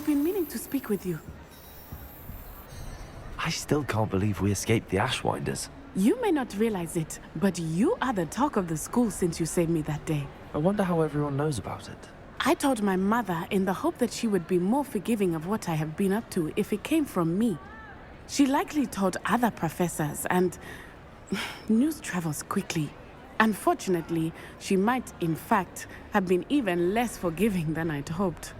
I've been meaning to speak with you. I still can't believe we escaped the Ashwinders. You may not realize it, but you are the talk of the school since you saved me that day. I wonder how everyone knows about it. I told my mother in the hope that she would be more forgiving of what I have been up to if it came from me. She likely told other professors, and news travels quickly. Unfortunately, she might, in fact, have been even less forgiving than I'd hoped.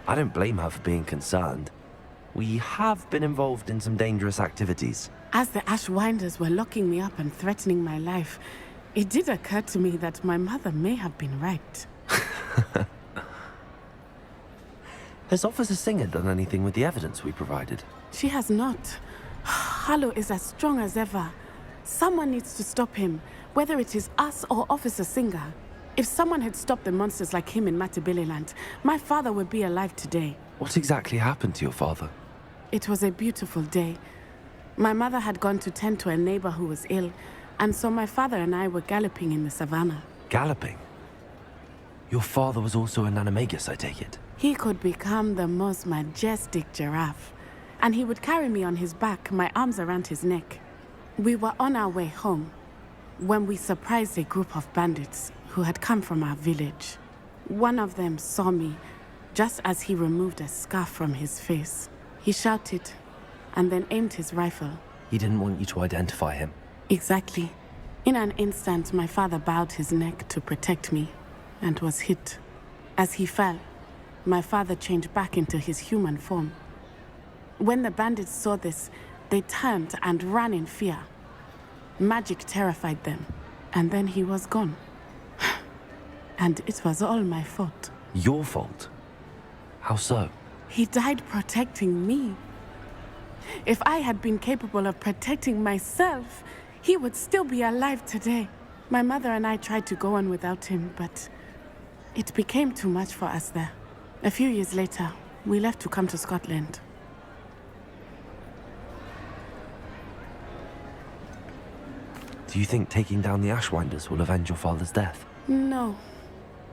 I don't blame her for being concerned. We have been involved in some dangerous activities. As the Ashwinders were locking me up and threatening my life, it did occur to me that my mother may have been right. Has Officer Singer done anything with the evidence we provided? She has not. Harlow is as strong as ever. Someone needs to stop him, whether it is us or Officer Singer. If someone had stopped the monsters like him in Matabeleland, my father would be alive today. What exactly happened to your father? It was a beautiful day. My mother had gone to tend to a neighbor who was ill, and so my father and I were galloping in the savannah. Galloping? Your father was also an animagus, I take it? He could become the most majestic giraffe, and he would carry me on his back, my arms around his neck. We were on our way home when we surprised a group of bandits who had come from our village. One of them saw me just as he removed a scarf from his face. He shouted and then aimed his rifle. He didn't want you to identify him. Exactly. In an instant, my father bowed his neck to protect me and was hit. As he fell, my father changed back into his human form. When the bandits saw this, they turned and ran in fear. Magic terrified them, and then he was gone. And it was all my fault. Your fault? How so? He died protecting me. If I had been capable of protecting myself, he would still be alive today. My mother and I tried to go on without him, but it became too much for us there. A few years later, we left to come to Scotland. Do you think taking down the Ashwinders will avenge your father's death? No.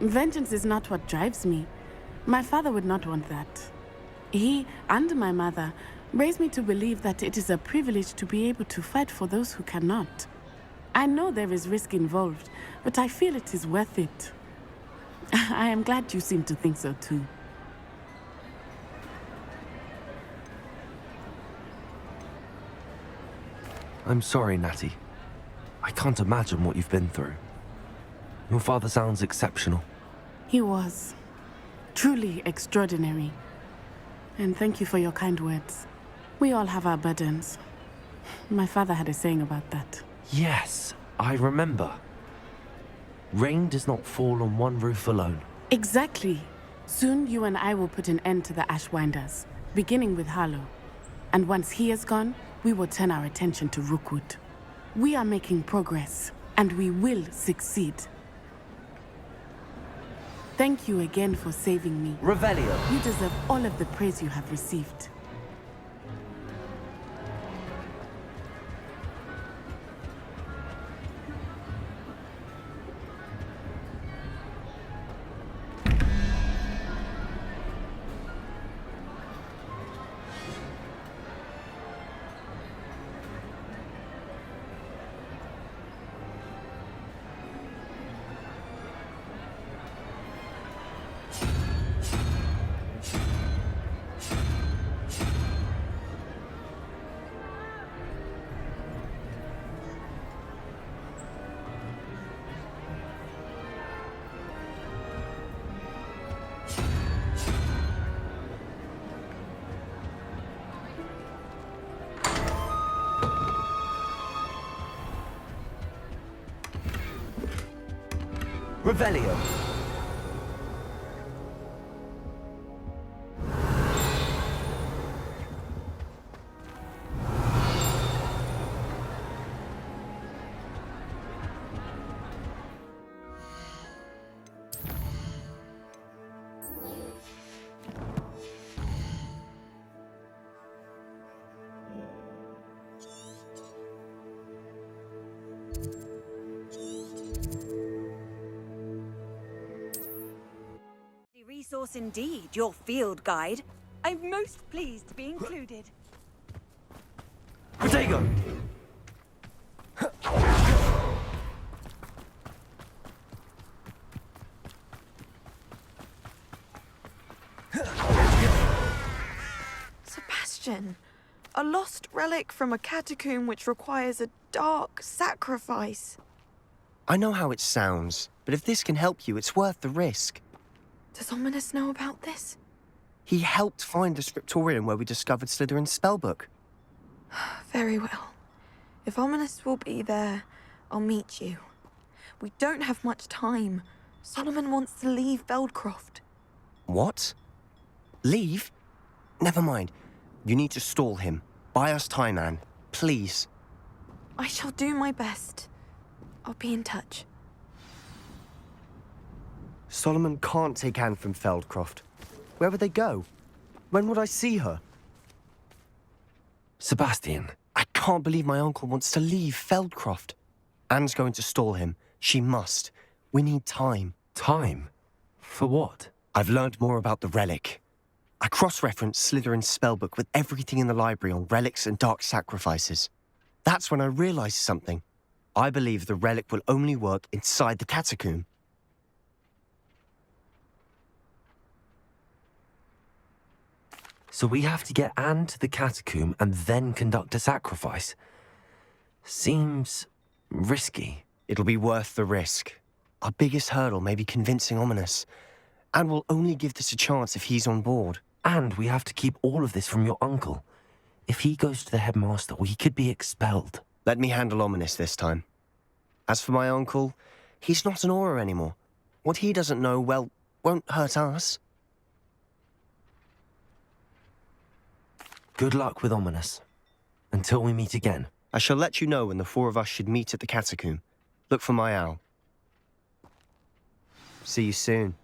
Vengeance is not what drives me. My father would not want that. He and my mother raised me to believe that it is a privilege to be able to fight for those who cannot. I know there is risk involved, but I feel it is worth it. I am glad you seem to think so too. I'm sorry, Natty. I can't imagine what you've been through. Your father sounds exceptional. He was. Truly extraordinary. And thank you for your kind words. We all have our burdens. My father had a saying about that. Yes, I remember. Rain does not fall on one roof alone. Exactly. Soon you and I will put an end to the Ashwinders, beginning with Harlow. And once he is gone, we will turn our attention to Rookwood. We are making progress, and we will succeed. Thank you again for saving me. Revelio. You deserve all of the praise you have received. Revelio. was indeed your field guide. I'm most pleased to be included. Potato! Sebastian, a lost relic from a catacomb which requires a dark sacrifice. I know how it sounds, but if this can help you, it's worth the risk. Does Ominous know about this? He helped find the scriptorium where we discovered Slytherin's spellbook. Very well. If Ominous will be there, I'll meet you. We don't have much time. Solomon wants to leave Feldcroft. What? Leave? Never mind. You need to stall him. Buy us time, Anne. Please. I shall do my best. I'll be in touch. Solomon can't take Anne from Feldcroft. Where would they go? When would I see her? Sebastian. I can't believe my uncle wants to leave Feldcroft. Anne's going to stall him. She must. We need time. Time? For what? I've learned more about the relic. I cross-referenced Slytherin's spellbook with everything in the library on relics and dark sacrifices. That's when I realized something. I believe the relic will only work inside the catacomb. So we have to get Anne to the catacomb and then conduct a sacrifice. Seems risky. It'll be worth the risk. Our biggest hurdle may be convincing Ominous. And we'll only give this a chance if he's on board. And we have to keep all of this from your uncle. If he goes to the headmaster, he could be expelled. Let me handle Ominous this time. As for my uncle, he's not an Auror anymore. What he doesn't know, well, won't hurt us. Good luck with Ominous. Until we meet again. I shall let you know when the four of us should meet at the catacomb. Look for my owl. See you soon.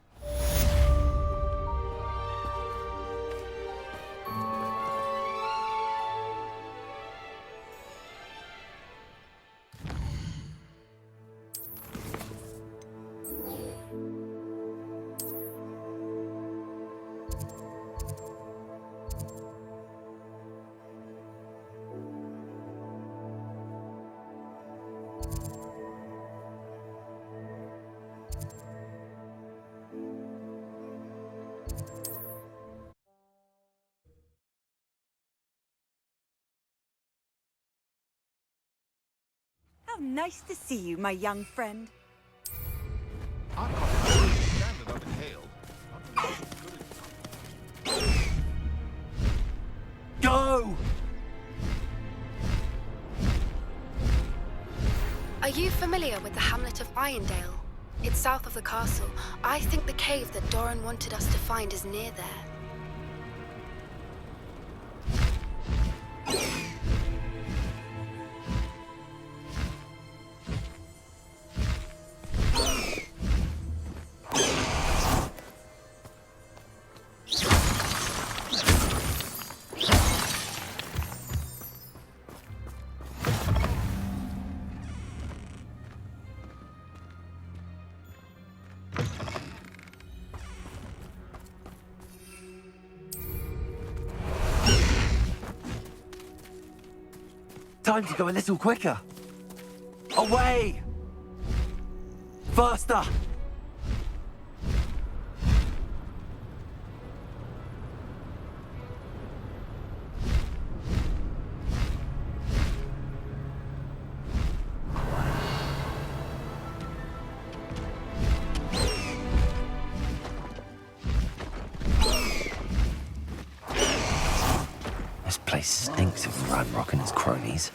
How nice to see you, my young friend. Our cottage is standard of hail. Go! Are you familiar with the hamlet of Irondale? It's south of the castle. I think the cave that Doran wanted us to find is near there. Time to go a little quicker. Away! Faster! This place stinks of Ranrock and his cronies.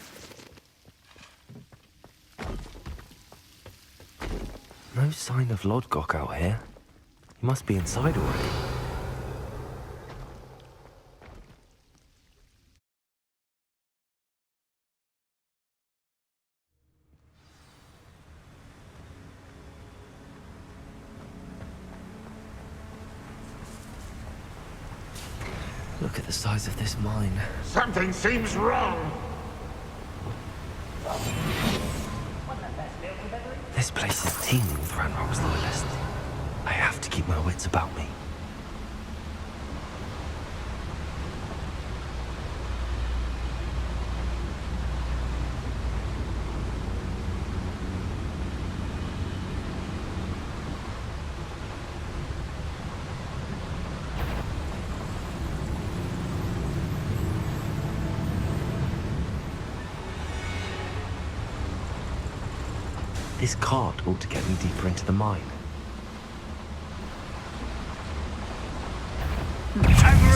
No sign of Lodgok out here. He must be inside already. Look at the size of this mine. Something seems wrong. This place is teeming with Ranrock's loyalists. I have to keep my wits about me. This cart ought to get me deeper into the mine. Over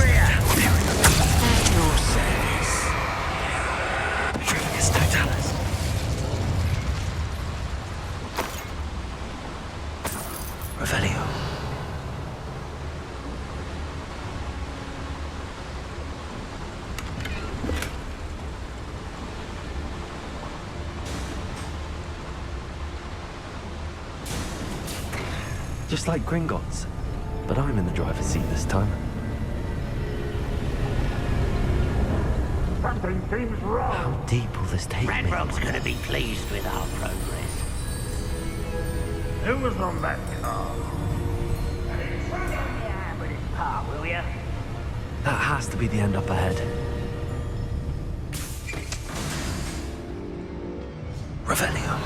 here! At your service. Trigus Totalis. Revelio. Just like Gringotts, but I'm in the driver's seat this time. Something seems wrong. How deep will this take me? Radrock's gonna be pleased with our progress. Who was on that car? Slow down the hand with his part, will ya? That has to be the end up ahead. Revelio.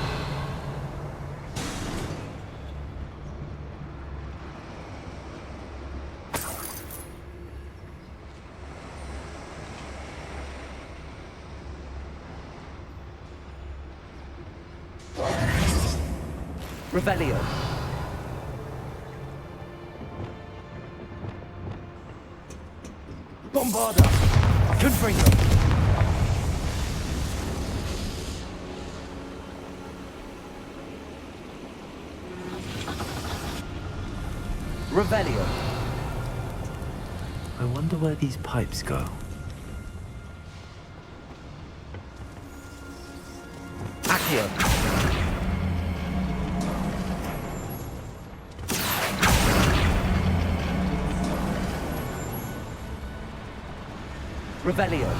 Revelio. Bombarda. Confringo. Revelio. I wonder where these pipes go. Accio. Revelio.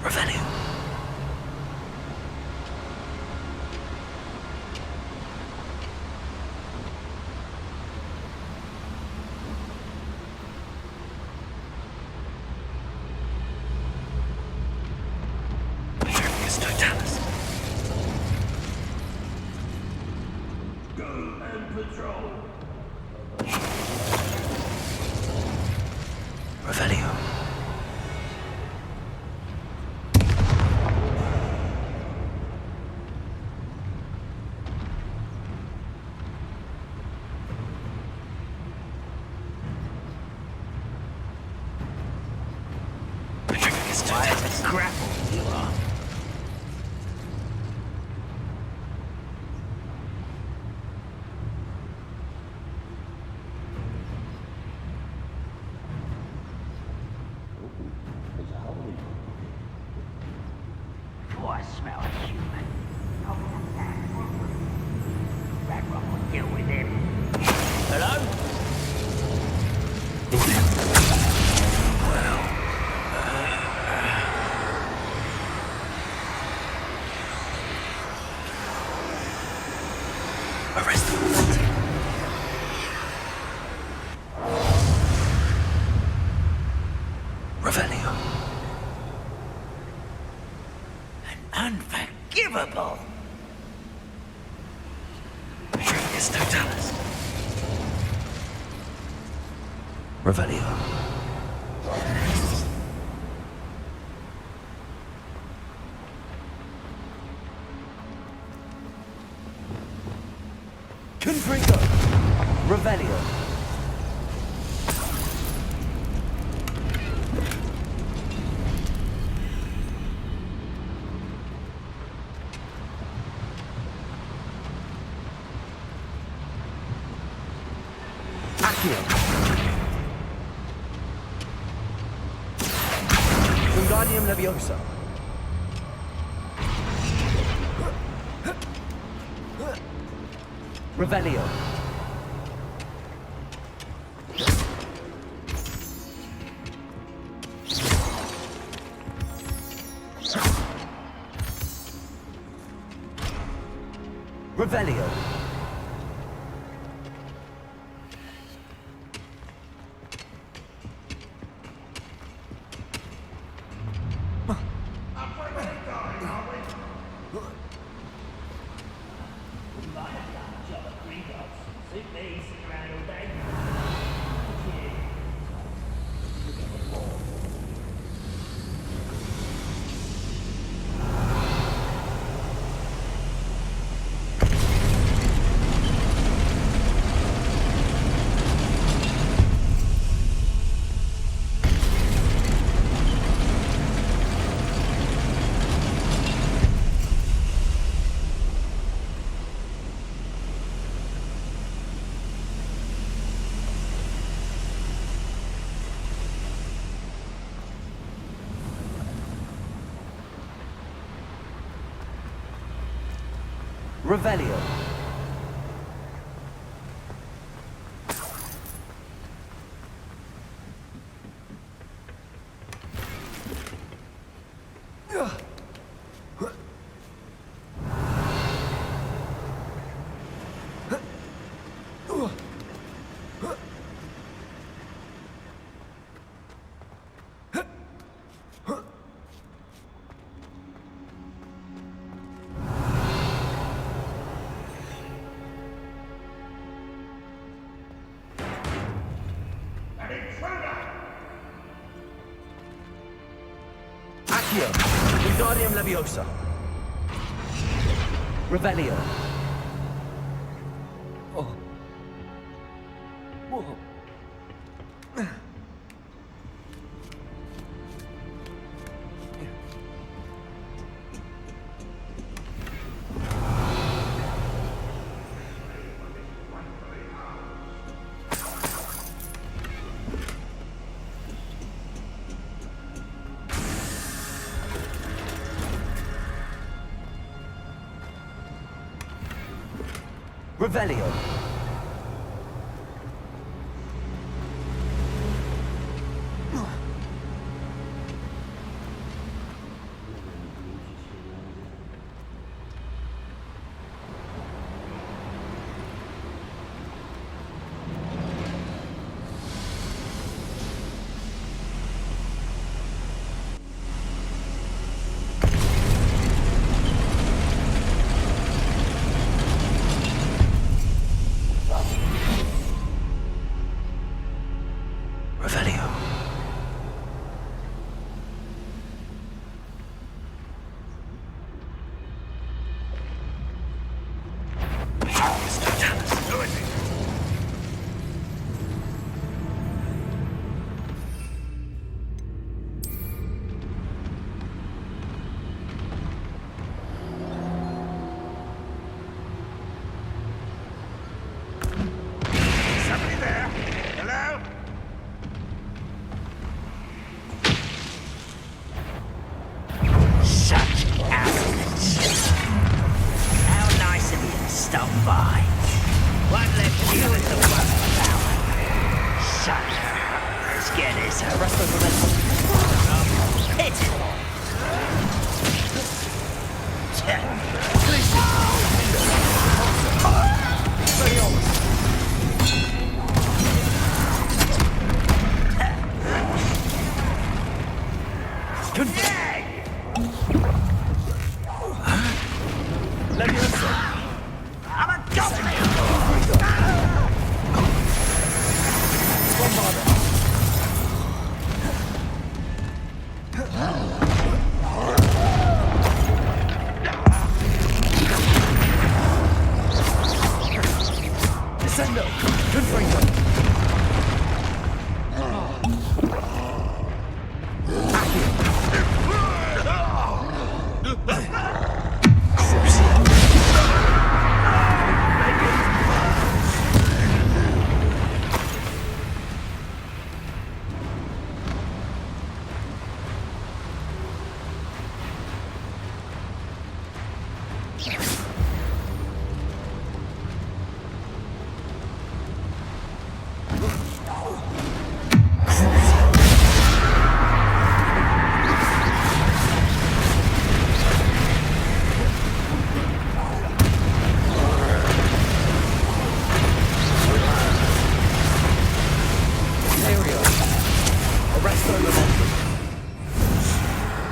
Revelio. Trigus Totalis. Patrol. Revelio. Why is it grapple you are? Oh, I smell a human. Radrock will deal with him. Hello? Arrest them. Revelio. Unforgivable! Trigus Totalis. Revelio. Confringo. Revelio. Accio. Wingardium Leviosa. Revelio. Revelio. Revelio. Accio, Wingardium Leviosa. Revelio. Oh. Whoa. Revelio. Revelio. Somebody there? Hello? Such arrogance. How nice of you to stop by. Won't let you in the one power. Such. Let's get this over. Pitiful. I'm a goblin! Descendo. Confringo.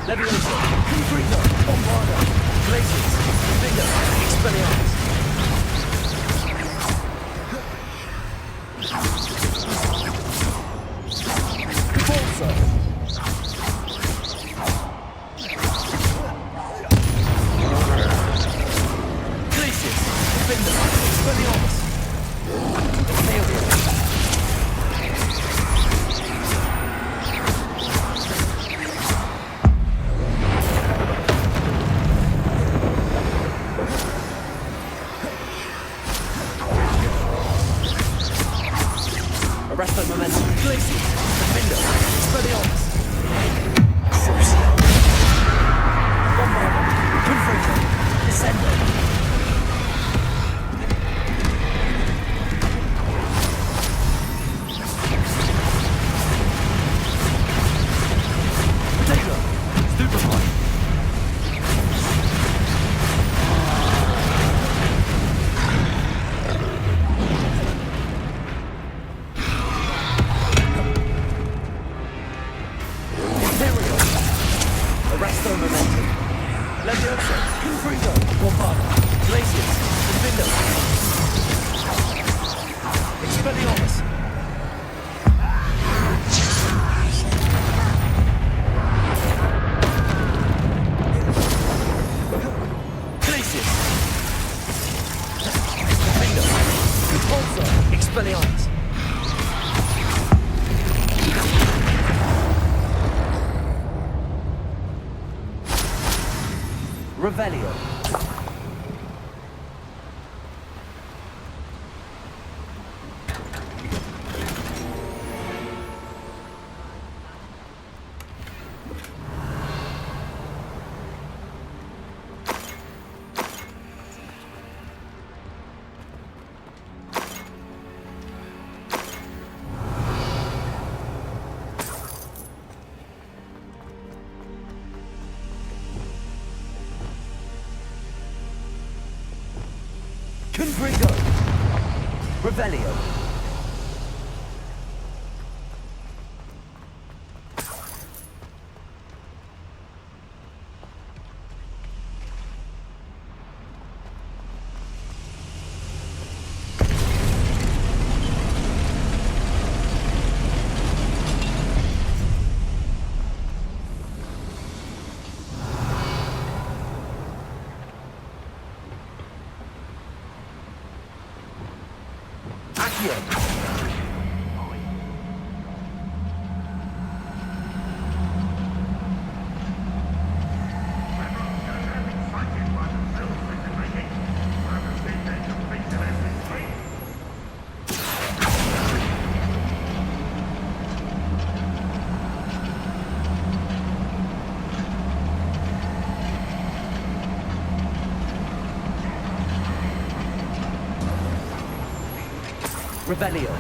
Leviosa, Confringo, Bombarda, Glaciers, Finger. Expelliarmus! Revelio! Confringo! Revelio! Revelio.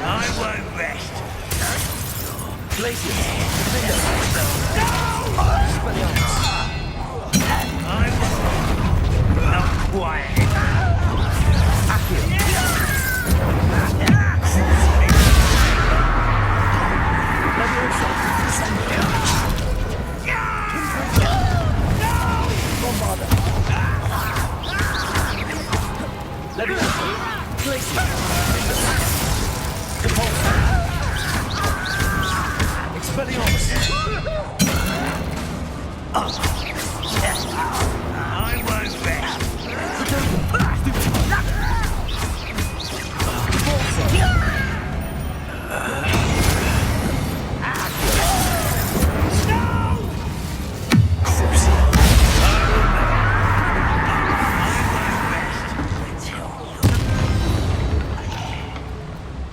I won't rest. Glacius. I won't. Not quiet. I won't rest.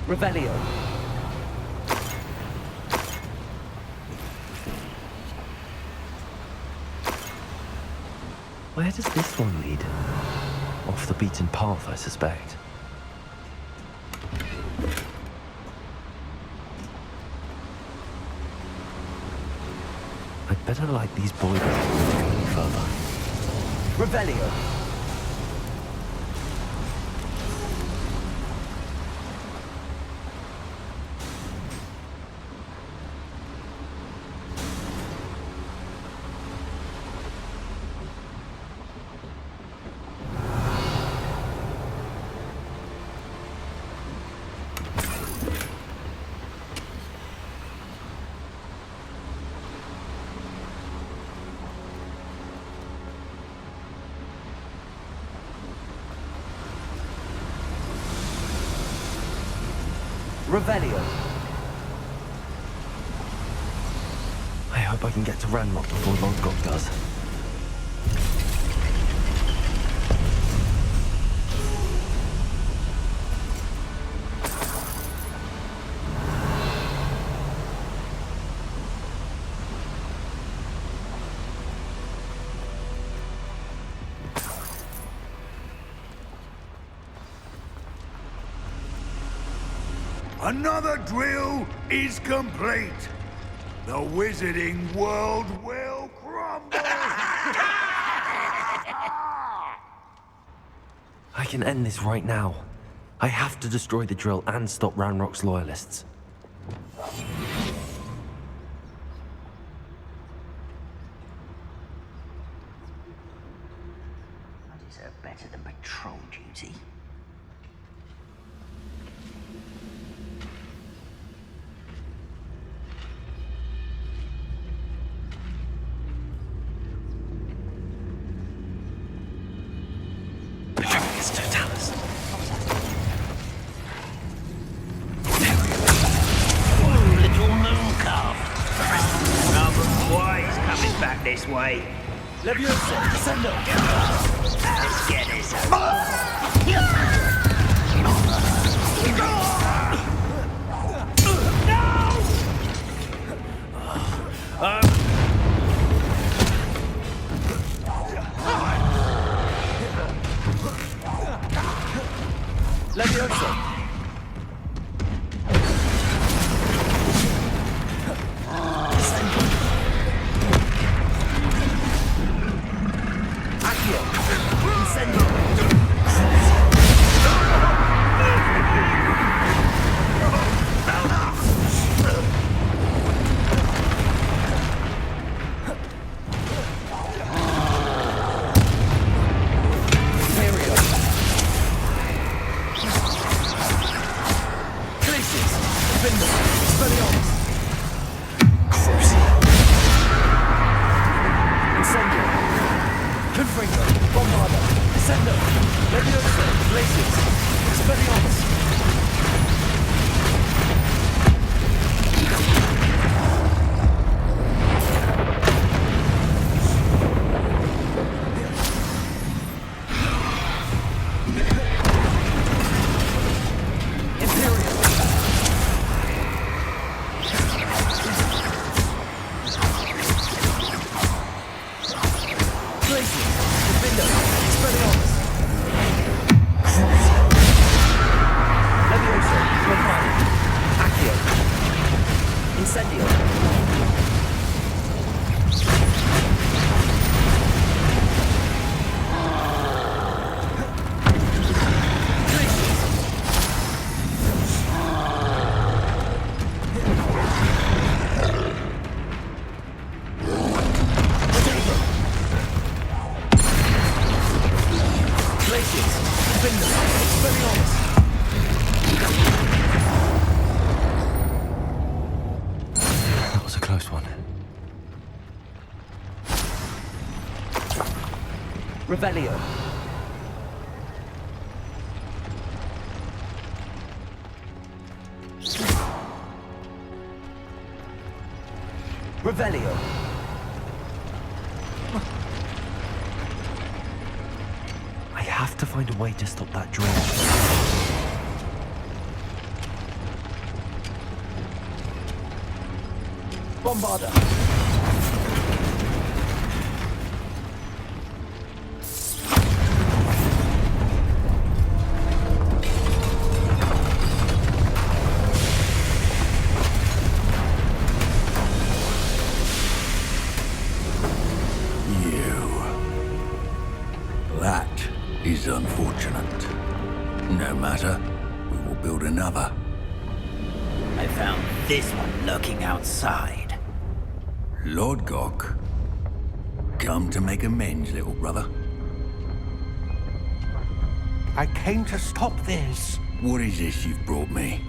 Revelio. Where does this one lead? Off the beaten path, I suspect. I'd better light these boilers before we go any further. Revelio. Revelio. I hope I can get to Ranrock before Lodgok does. Another drill is complete. The wizarding world will crumble. I can end this right now. I have to destroy the drill and stop Ranrock's loyalists. boy. Leviosa, descendo! Let's get this over. Leviosa! That was a close one. Revelio. Revelio. I have to find a way to stop that drill. Bombarda. That is unfortunate. No matter, we will build another. I found this one lurking outside. Lord Gok, come to make amends, little brother. I came to stop this. What is this you've brought me?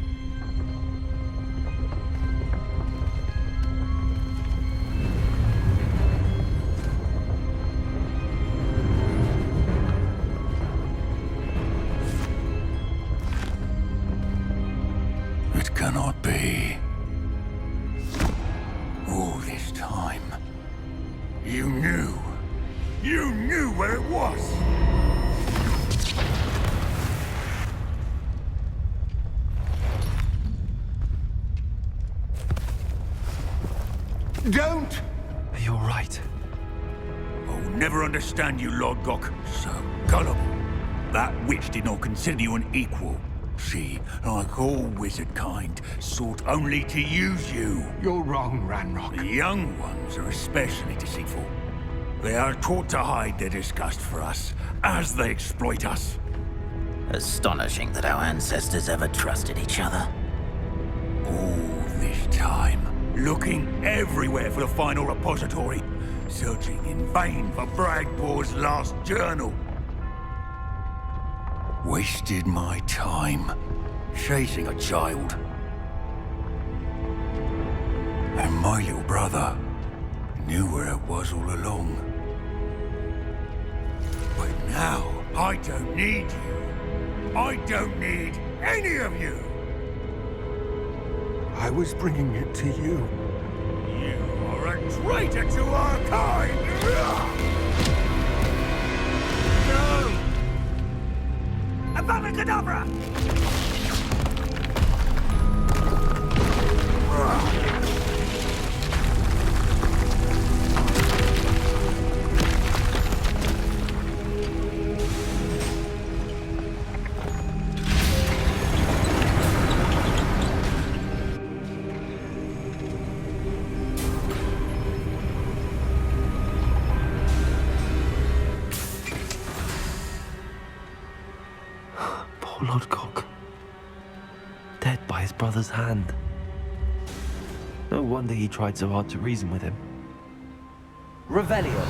It cannot be. All this time, you knew. You knew where it was. Don't! Are you alright? I'll never understand you, Lord Gok. So gullible. That witch did not consider you an equal. She, like all wizard kind, sought only to use you. You're wrong, Ranrock. The young ones are especially deceitful. They are taught to hide their disgust for us, as they exploit us. Astonishing that our ancestors ever trusted each other. All this time, looking everywhere for the final repository, searching in vain for Bragpor's last journal. Wasted my time, chasing a child. And my little brother knew where it was all along. But now, I don't need you. I don't need any of you. I was bringing it to you. You are a Traitor to our kind! No! Avada Kedavra! Poor Lodgok. Dead by his brother's hand. No wonder he tried so hard to reason with him. Revelio.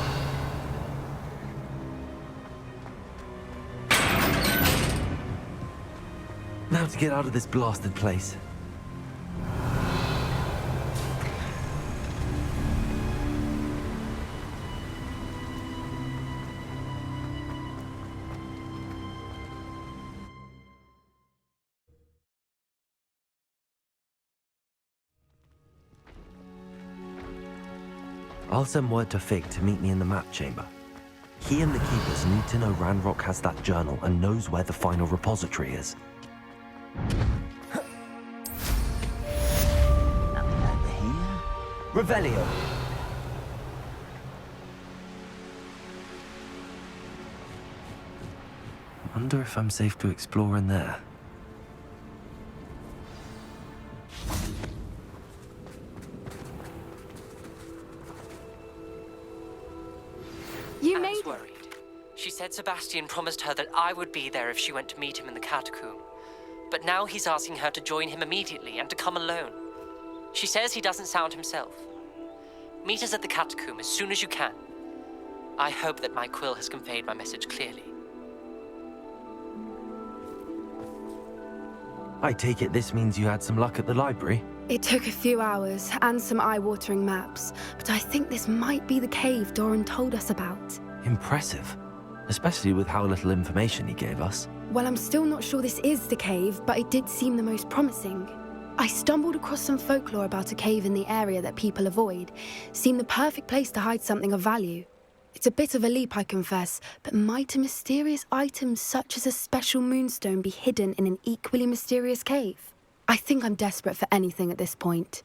Now to get out of this blasted place. I'll send word to Fig to meet me in the map chamber. He and the Keepers need to know Ranrock has that journal and knows where the final repository is. Nothing over here. Revelio! Wonder if I'm safe to explore in there. You Anne's made it. worried. She said Sebastian promised her that I would be there if she went to meet him in the catacomb. But now he's asking her to join him immediately and to come alone. She says he doesn't sound himself. Meet us at the catacomb as soon as you can. I hope that my quill has conveyed my message clearly. I take it this means you had some luck at the library? It took a few hours and some eye-watering maps, but I think this might be the cave Doran told us about. Impressive. Especially with how little information he gave us. Well, I'm still not sure this is the cave, but it did seem the most promising. I stumbled across some folklore about a cave in the area that people avoid. Seemed the perfect place to hide something of value. It's a bit of a leap, I confess, but might a mysterious item such as a special moonstone be hidden in an equally mysterious cave? I think I'm desperate for anything at this point.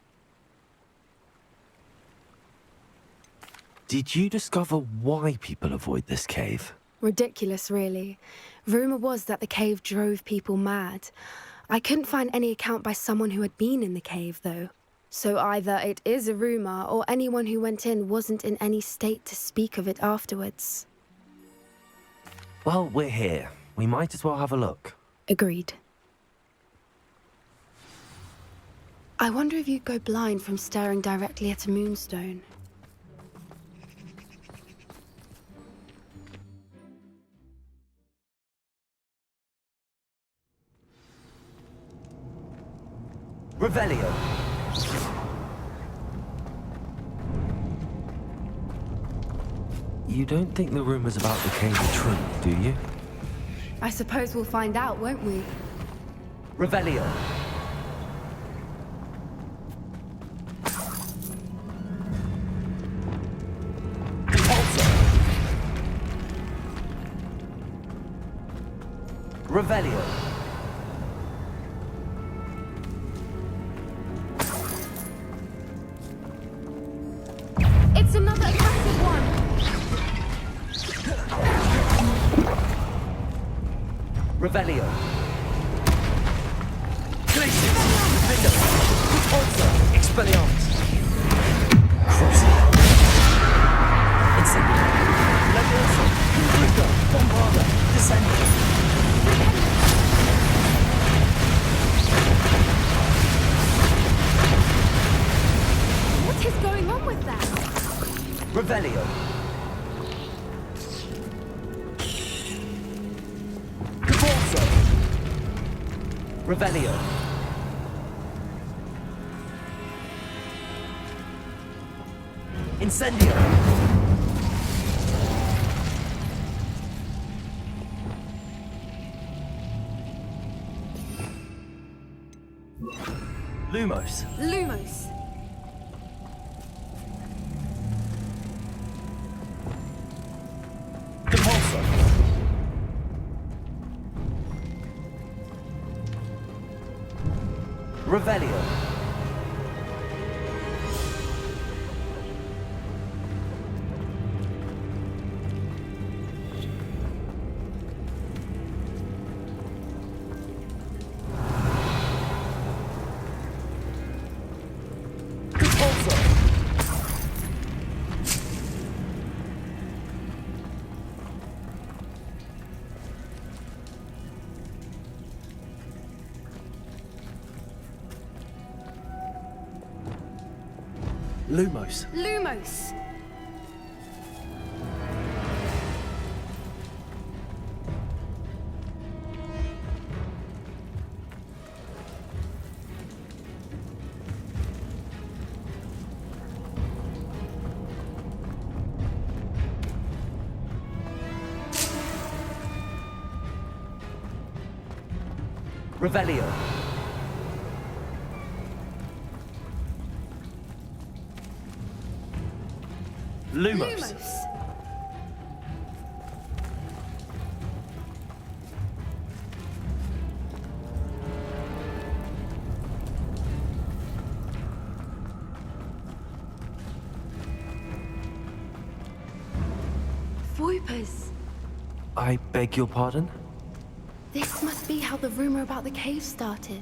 Did you discover why people avoid this cave? Ridiculous, really. Rumour was that the cave drove people mad. I couldn't find any account by someone who had been in the cave, though. So either it is a rumour, or anyone who went in wasn't in any state to speak of it afterwards. Well, we're here. We might as well have a look. Agreed. I wonder if you'd go blind from staring directly at a moonstone. Revelio. You don't think the rumors about the cave are true, do you? I suppose we'll find out, won't we? Revelio. Revelio. It's another aggressive one! Revelio. Expelliarmus. Crucial. Incendio. Levioso. Inflictor. Bombarda. Descender. What is going on with that? Revelio. Cavorzo. Revelio. Incendio. Lumos. Lumos. Revelio. Lumos. Lumos! Revelio. Lumos. Voipers! I beg your pardon? This must be how the rumor about the cave started.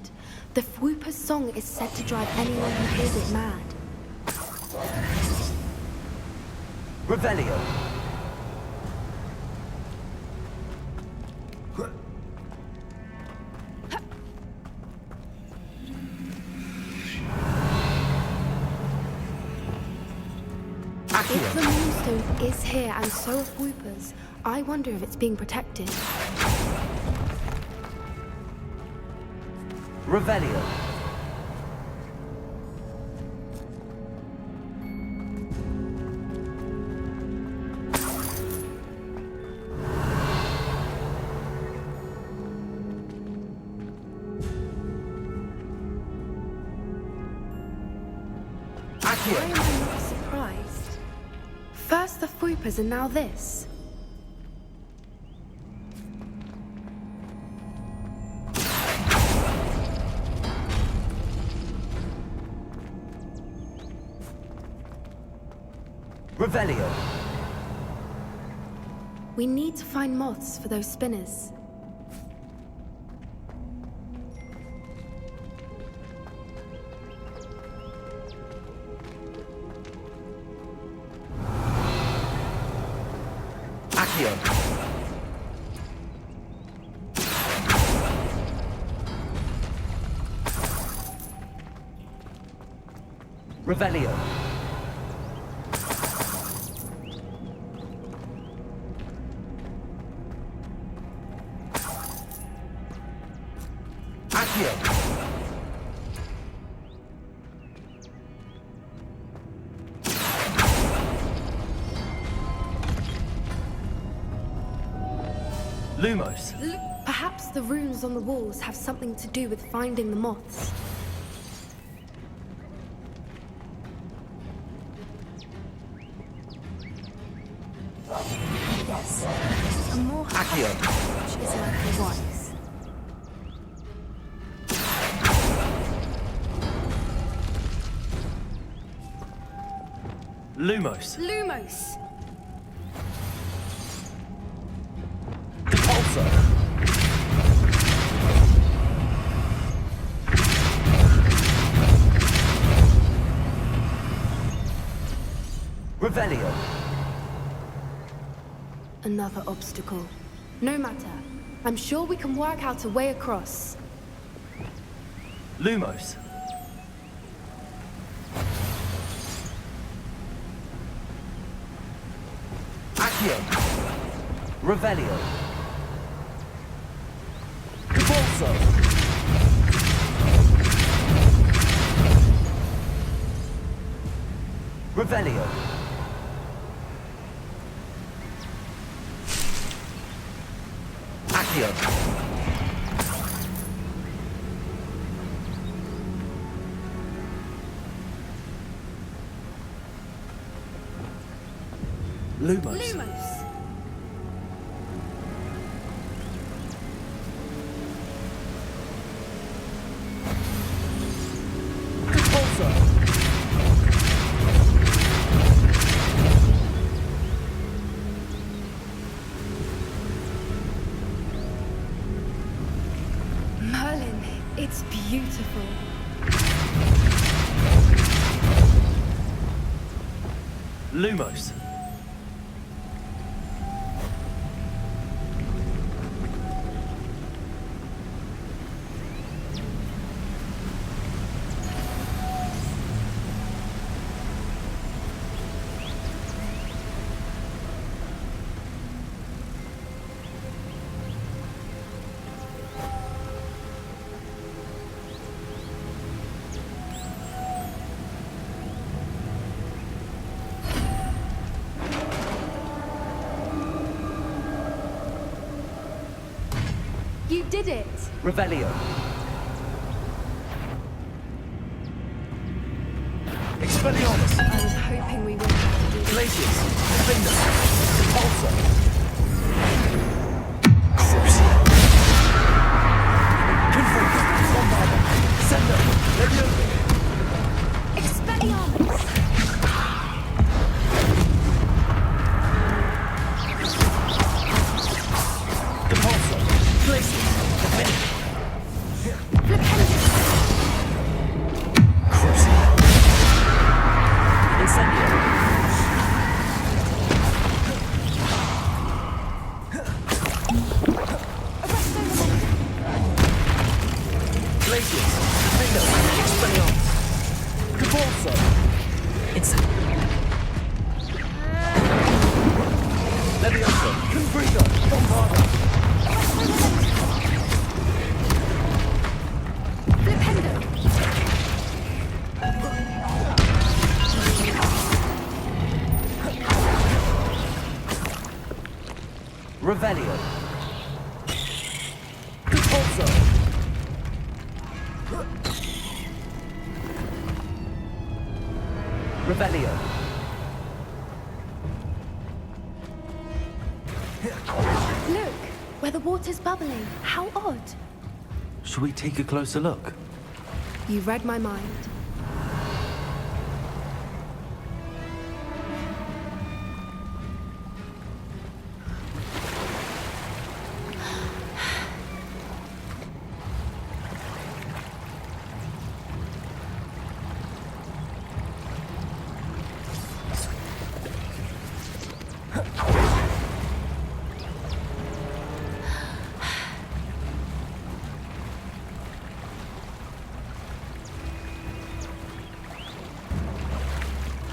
The Fwooper's song is said to drive anyone who hears it mad. Revelio. If the Moonstone is here and so are Fwoopers, I wonder if it's being protected. Revelio. Why am I not surprised? First the Fwoopers and now this. Revelio. We need to find moths for those spinners. Accio. Revelio. Accio. Lumos. Perhaps the runes on the walls have something to do with finding the moths. Yes. A more Accio. which is likely wise. Lumos. Lumos! Pulsar. Revelio. Another obstacle. No matter. I'm sure we can work out a way across. Lumos. Accio. Revelio. Pulsar. Revelio. Accio. Lumos. Lumos! beautiful. Lumos. You did it! Revelio. Expelliarmus. I was hoping we wouldn't have to do this. Glacius. Defender. Repulsor. Crucial. Confringo. Bombarder. Sender. Leviosa. Expelliarmus! Repulsor. Glacius. Defender. Crucial. Incendio. Glacius. Defender. Expelliarmus. Repulsor. Incendio. Leviosa. Confringo. Bombarder. Flipendo! Revelio. Repulsor. Revelio. Look, where the water's bubbling. How odd. Should we take a closer look? You read my mind.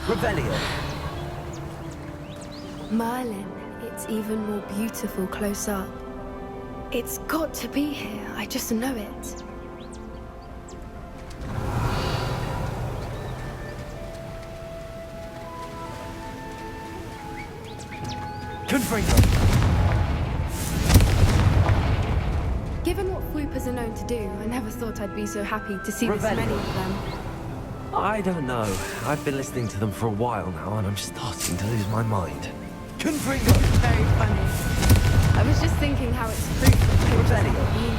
Revelio. Merlin, it's even more beautiful close up. It's got to be here, I just know it. Confringo. Given what Floopers are known to do, I never thought I'd be so happy to see this Revelio. many of them. I don't know. I've been listening to them for a while now, and I'm starting to lose my mind. Confringo. Very funny. I was just thinking how it's proof that Floopers haven't been here,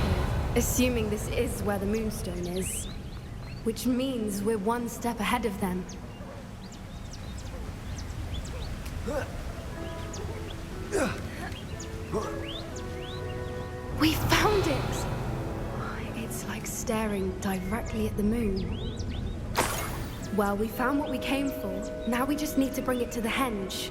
assuming this is where the Moonstone is. Which means we're one step ahead of them. We found it! It's like staring directly at the moon. Well, we found what we came for. Now we just need to bring it to the henge.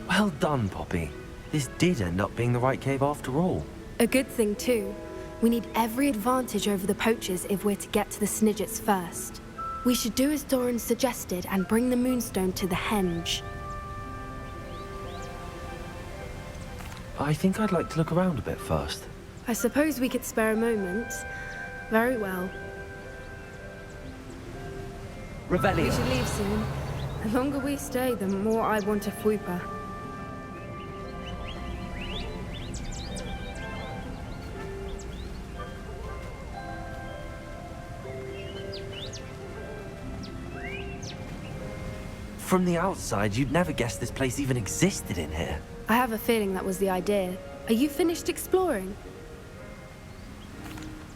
Well done, Poppy. This did end up being the right cave after all. A good thing, too. We need every advantage over the poachers if we're to get to the Snidgets first. We should do as Doran suggested and bring the Moonstone to the henge. I think I'd like to look around a bit first. I suppose we could spare a moment. Very well. Revelio. We should leave soon. The longer we stay, the more I want a Fwooper. From the outside, you'd never guess this place even existed in here. I have a feeling that was the idea. Are you finished exploring?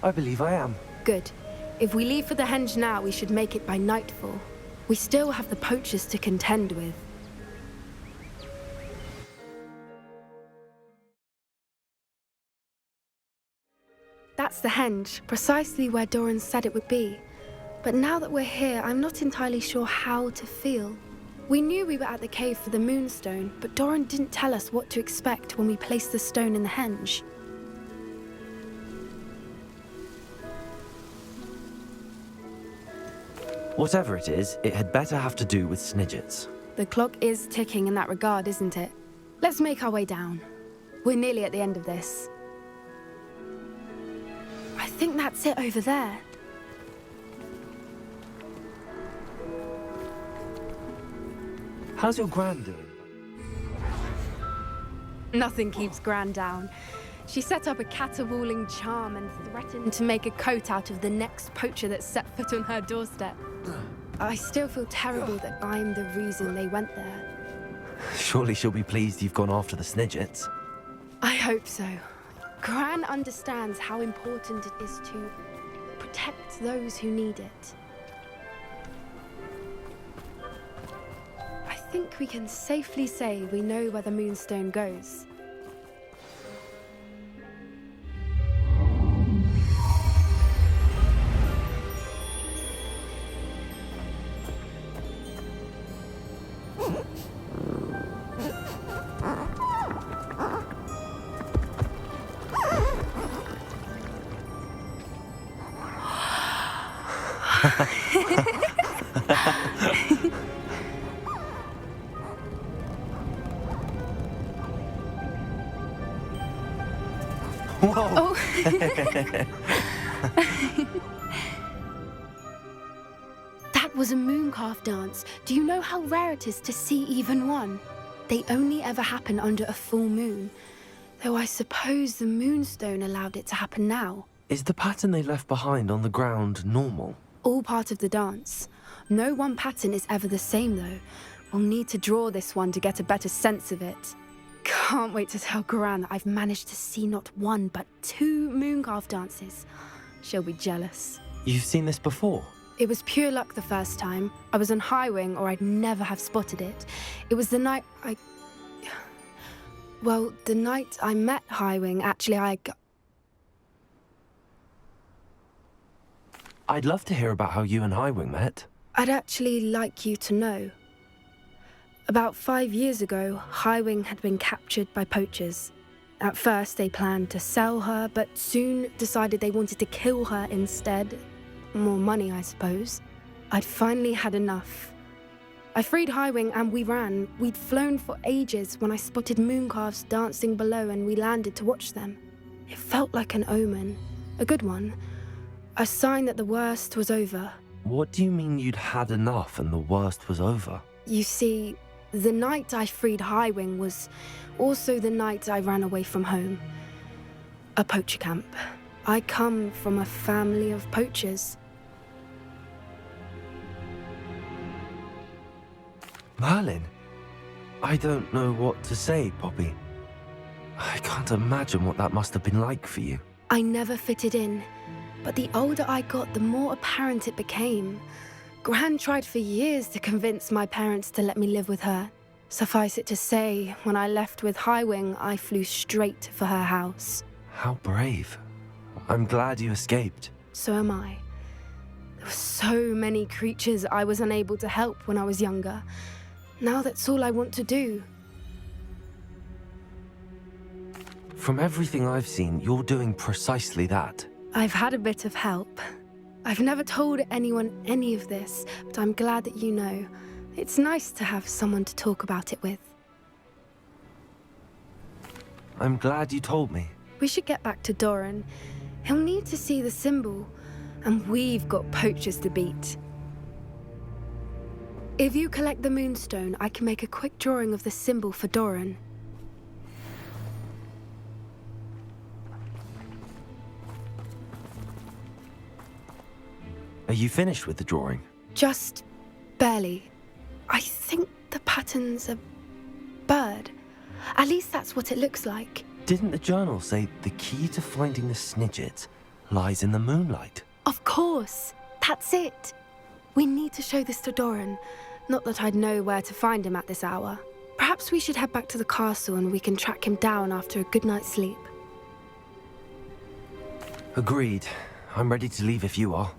I believe I am. Good. If we leave for the henge now, we should make it by nightfall. We still have the poachers to contend with. that's the henge, precisely where Doran said it would be. But now that we're here, I'm not entirely sure how to feel. We knew we were at the cave for the moonstone, but Doran didn't tell us what to expect when we placed the stone in the henge. Whatever it is, it had better have to do with Snidgets. The clock is ticking in that regard, isn't it? Let's make our way down. We're nearly at the end of this. I think that's it over there. How's your gran doing? Nothing keeps Gran down. She set up a caterwauling charm and threatened to make a coat out of the next poacher that set foot on her doorstep. I still feel terrible that I'm the reason they went there. Surely she'll be pleased you've gone after the Snidgets. I hope so. Gran understands how important it is to protect those who need it. I think we can safely say we know where the moonstone goes. Whoa! Oh. That was a mooncalf dance. Do you know how rare it is to see even one? They only ever happen under a full moon. Though I suppose the moonstone allowed it to happen now. Is the pattern they left behind on the ground normal? All part of the dance. No one pattern is ever the same, though. We'll need to draw this one to get a better sense of it. Can't wait to tell Gran that I've managed to see not one, but 2 mooncalf dances. She'll be jealous. You've seen this before? It was pure luck the first time. I was on Highwing, or I'd never have spotted it. It was the night the night I met Highwing, actually, I'd love to hear about how you and Highwing met. I'd actually like you to know. About 5 years ago, Highwing had been captured by poachers. At first, they planned to sell her, but soon decided they wanted to kill her instead. More money, I suppose. I'd finally had enough. I freed Highwing and we ran. We'd flown for ages when I spotted mooncalves dancing below and we landed to watch them. It felt like an omen. A good one. A sign that the worst was over. What do you mean you'd had enough and the worst was over? You see, the night I freed Highwing was also the night I ran away from home. A poacher camp. I come from a family of poachers. Merlin? I don't know what to say, Poppy. I can't imagine what that must have been like for you. I never fitted in, but the older I got, the more apparent it became. Gran tried for years to convince my parents to let me live with her. Suffice it to say, when I left with Highwing, I flew straight for her house. How brave. I'm glad you escaped. So am I. There were so many creatures I was unable to help when I was younger. Now that's all I want to do. From everything I've seen, you're doing precisely that. I've had a bit of help. I've never told anyone any of this, but I'm glad that you know. It's nice to have someone to talk about it with. I'm glad you told me. We should get back to Doran. He'll need to see the symbol, and we've got poachers to beat. If you collect the moonstone, I can make a quick drawing of the symbol for Doran. Are you finished with the drawing? Just barely. I think the pattern's a bird. At least that's what it looks like. Didn't the journal say the key to finding the Snidget lies in the moonlight? Of course. That's it. We need to show this to Doran. Not that I'd know where to find him at this hour. Perhaps we should head back to the castle and we can track him down after a good night's sleep. Agreed. I'm ready to leave if you are.